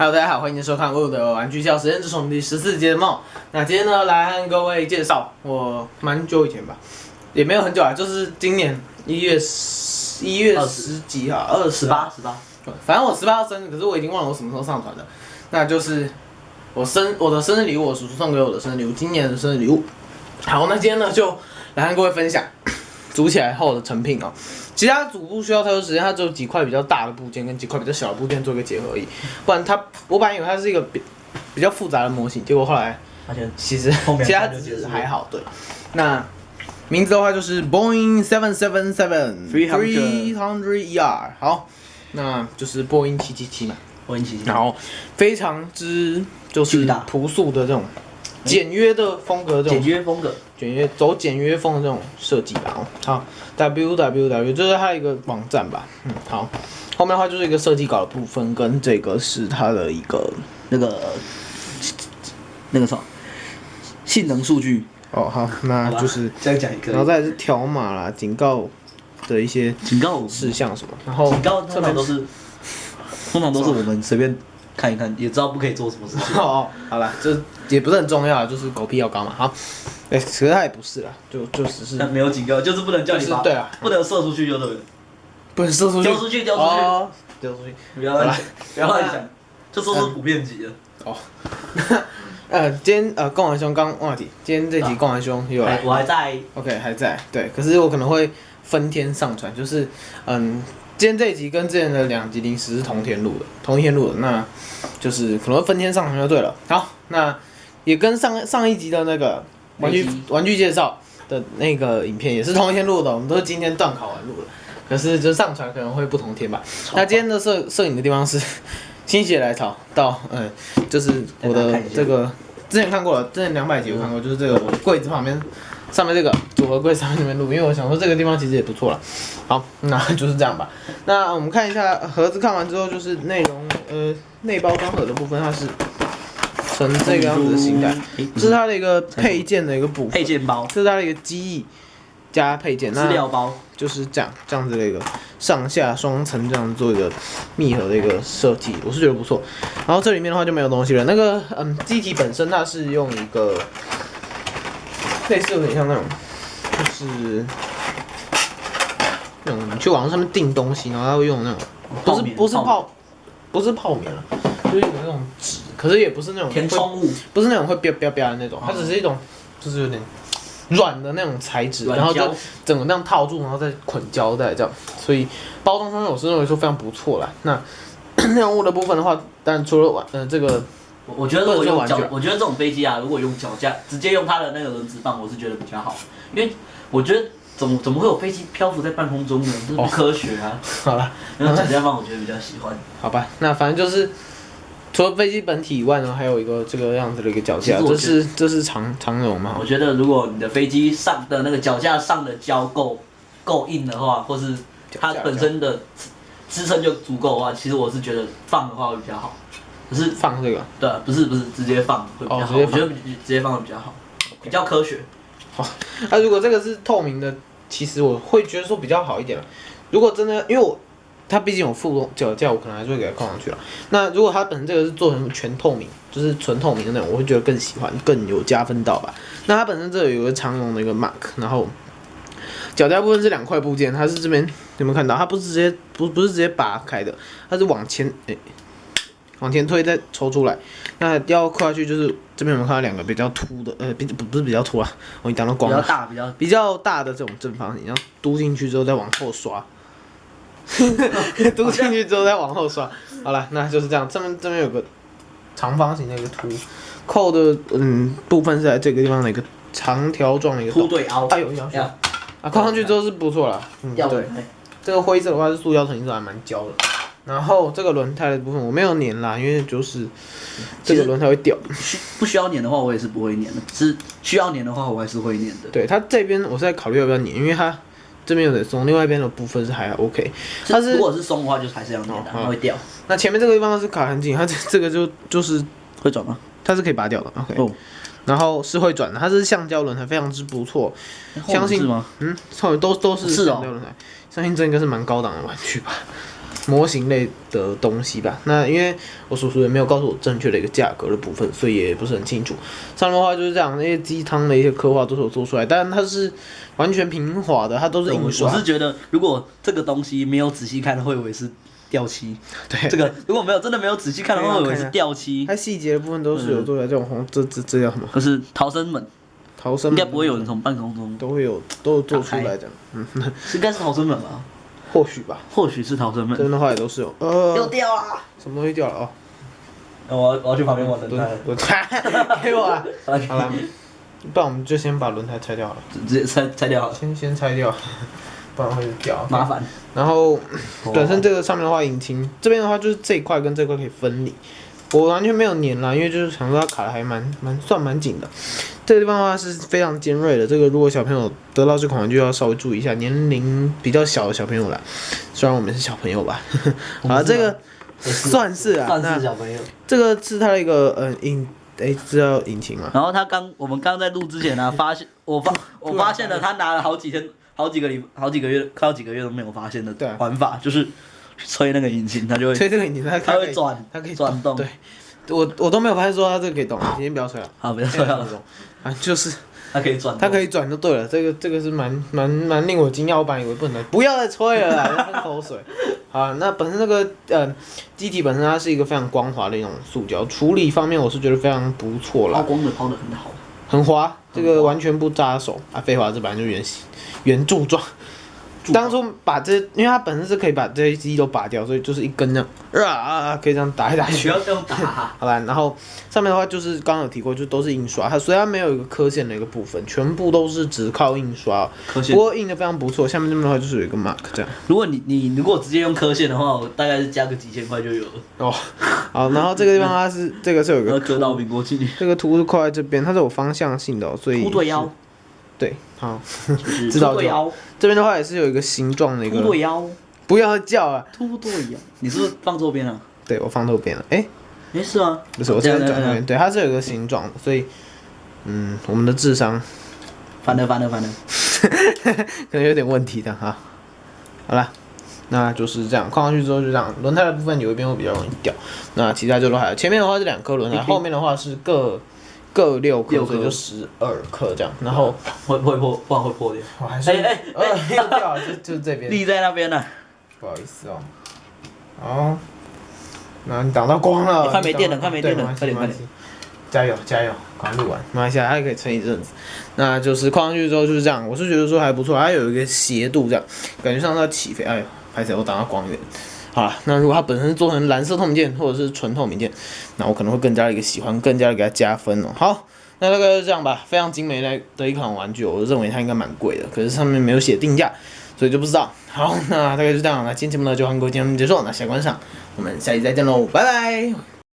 Hello， 大家好，欢迎收看我的玩具教实验之虫第14节的梦。那今天呢，来和各位介绍我蛮久以前吧，也没有很久啊，就是今年1月10几号，18，反正我18号生日，可是我已经忘了我什么时候上传的。那就是我的生日礼物，我叔叔送给我的生日礼物，今年的生日礼物。好，那今天呢就来和各位分享组起来后的成品哦。其实它组不需要太多时间，它只有几块比较大的部件跟几块比较小的部件做一个结合而已。不然我本来以为它是一个比较复杂的模型，结果后来其他只是还好。对，那名字的话就是 Boeing 777-300ER， 好，那就是波音777嘛。然后非常之就是朴素的这种简约的风格，走简约风的这种设计吧。好 ，www 就是它的一个网站吧。好，后面的话就是一个设计稿的部分，跟这个是它的一个那个什么性能数据。哦，好，那就是这样讲也可以。然后再来是条码啦、警告的一些事项什么。然后警告通常都是我们随便看一看，也知道不可以做什么事情。哦，好啦，这也不是很重要，就是狗屁要高嘛。好，可是它也不是啦，就只是没有警告，就是不能叫你把，对啊，不能射出去就对了，不能射出去，丢出去，哦，丢出去，不要乱想，这都是普遍级的。哦，今天贡丸兄刚忘了提，今天这集贡丸兄有来，我还在 ，OK 还在，对，可是我可能会分天上传，就是今天这一集跟之前的2集临时是同一天录的，那就是可能会分天上传就对了。好，那也跟上一集的那个玩具介绍的那个影片也是同一天录的，我们都是今天段考完录的，可是就上传可能会不同天吧。那今天的摄影的地方是心血来潮到就是我的这个之前看过了，之前200集有看过，就是这个我柜子旁边。上面这个组合柜上面那边录，因为我想说这个地方其实也不错了。好，那就是这样吧。那我们看一下盒子，看完之后就是内容，内包装盒的部分，它是成这个样子的形态，这是它的一个配件的一个部分，配件包，这是它的一个机翼加配件，资料包就是这样子的一个上下双层这样做一个密合的一个设计，我是觉得不错。然后这里面的话就没有东西了，那个机体本身它是用一个。类似有点像那种，就是那种你去网上面订东西，然后他会用那种，不是泡棉了，就是有那种纸，可是也不是那种填充物，不是那种会啪的那种，它只是一种就是有点软的那种材质，然后就整个那样套住，然后再捆胶带这样，所以包装上面我是认为说非常不错啦。那内容物的部分的话，当然除了这个。我觉得如果用我觉得这种飞机啊，如果用脚架直接用它的那个轮子放，我是觉得比较好，因为我觉得怎么会有飞机漂浮在半空中呢？这不科学啊！好了，用脚架放我觉得比较喜欢。好吧，那反正就是除了飞机本体以外呢，还有一个这个样子的一个脚架，这是常用嘛？我觉得如果你的飞机上的那个脚架上的胶够硬的话，或是它本身的支撑就足够的话，其实我是觉得放的话会比较好。可是放这个？对，不是直接放会比较好。我觉得直接放会比较好，比较科学。好，那如果这个是透明的，其实我会觉得说比较好一点了。如果真的，因为它毕竟有附脚架，我可能还是会给它扣上去了。那如果它本身这个是做成全透明，就是纯透明的那种，我会觉得更喜欢，更有加分到吧。那它本身这里有个长绒的一个 mark， 然后脚架部分是2块部件，它是这边有没有看到？它不是直接拔开的，它是往前往前推再抽出来，那要扣下去就是这边有没有看到2个比较凸的，不是比较凸啊，我一挡到光了，比较大的这种正方形，然后嘟进去之后再往后刷，嘟进去之后再往后刷，好了，那就是这样，这边有个长方形的一个凸，扣的部分是在这个地方的一个长条状的一个凸对凹，哎呦扣上去之后是不错了，对，这个灰色的话是塑胶成型，还蛮胶的。然后这个轮胎的部分我没有粘啦，因为就是这个轮胎会掉。不需要粘的话，我也是不会粘的。是需要粘的话，我还是会粘的。对，它这边我是在考虑要不要粘，因为它这边有点松，另外一边的部分是还 OK。如果是松的话，就还是要粘的，它会掉。那前面这个地方是卡很紧，它这个就是会转吗？它是可以拔掉的 ，OK。然后是会转的，它是橡胶轮胎，非常之不错。相信是吗？后面都是橡胶轮胎，相信这应该是蛮高档的玩具吧。模型类的东西吧。那因为我叔叔也没有告诉我正确的一个价格的部分，所以也不是很清楚。上面的话就是这样，那些鸡汤的一些刻画都是有做出来，但是它是完全平滑的，它都是印刷。我是觉得，如果这个东西没有仔细看，会以为是掉漆。对，这个如果真的没有仔细看的话，会以为是掉漆。它细节的部分都是有做出来，这种红这叫什么？可是逃生门。逃生应该不会有人从半空中都有做出来的，应该是逃生门吧？或许吧，或许是逃生门。这边的话也都是有，又掉了，什么东西掉了哦？我要去旁边玩轮胎，给我啊！好了，不然我们就先把轮胎拆掉了，直接拆掉了，先拆掉，不然会掉，麻烦。然后本身这个上面的话，引擎这边的话就是这一块跟这块可以分离。我完全没有粘啦，因为就是想说它卡的还算蛮紧的。这个地方的话是非常尖锐的，这个如果小朋友得到这款玩具要稍微注意一下，年龄比较小的小朋友啦。虽然我们是小朋友吧，好，这个算是啊，算是小朋友。这个是它的一个这叫引擎嘛。然后我们刚在录之前呢，我发现了他拿了好几天、好几个月、快要几个月都没有发现的玩法，就是吹那个引擎，它就会吹这个引擎，它会转，它可以转动。对，我都没有发现说它这个可以动，今天不要吹了。好，不要吹了。啊，就是它可以转，它可以转就对了。这个是蛮令我惊讶，我本来以为不能，不要再吹了啦，要喷口水。好，那本身这个机体本身它是一个非常光滑的一种塑胶，处理方面我是觉得非常不错啦。抛的很好，很滑，这个完全不扎手啊。废话，这本来就圆柱状。当初把因为它本身是可以把这些机都拔掉，所以就是一根这样，可以这样打来打去。不要这样打。好吧，然后上面的话就是刚刚有提过，就都是印刷，它所以它没有一个刻线的一个部分，全部都是只靠印刷。不过印的非常不错。下面这边的话就是有一个 mark 这样。如果你如果直接用刻线的话，我大概是加个几千块就有了。哦，好，然后这个地方它是这个是有一个刻到苹果肌，这个图是扣在这边，它是有方向性的，所以。凸对腰。对，好，知道对腰。这边的话也是有一个形状的一个。凸对腰。不要叫啊！凸对腰。你是不是放左边了？对，我放右边了。是吗？不是，我现在转右边。对，它是有一个形状的，所以，我们的智商翻了，可能有点问题的哈。好了，那就是这样，框上去之后就这样。轮胎的部分有一边会比较容易掉，那其他就都还有。前面的话是2颗轮胎，后面的话是各6颗，所以就12颗这样。然后会破，不然会破掉。我还是又掉了，就是这边。立在那边了。不好意思哦。好，那你挡到光了。快没电了，快点，加油，赶快录完。没关系，它可以撑一阵子。那就是框上去之后就是这样，我是觉得说还不错，它有一个斜度这样，感觉上它起飞。哎呦，拍起来我挡到光源。好了，那如果它本身是做成蓝色透明件或者是纯透明件，那我可能会更加的一个喜欢，更加的给它加分哦。好，那大概就这样吧，非常精美的一款玩具，我认为它应该蛮贵的，可是上面没有写定价，所以就不知道。好，那大概就这样，那今天节目呢就和各位节目结束，那下观赏，我们下期再见喽，拜拜。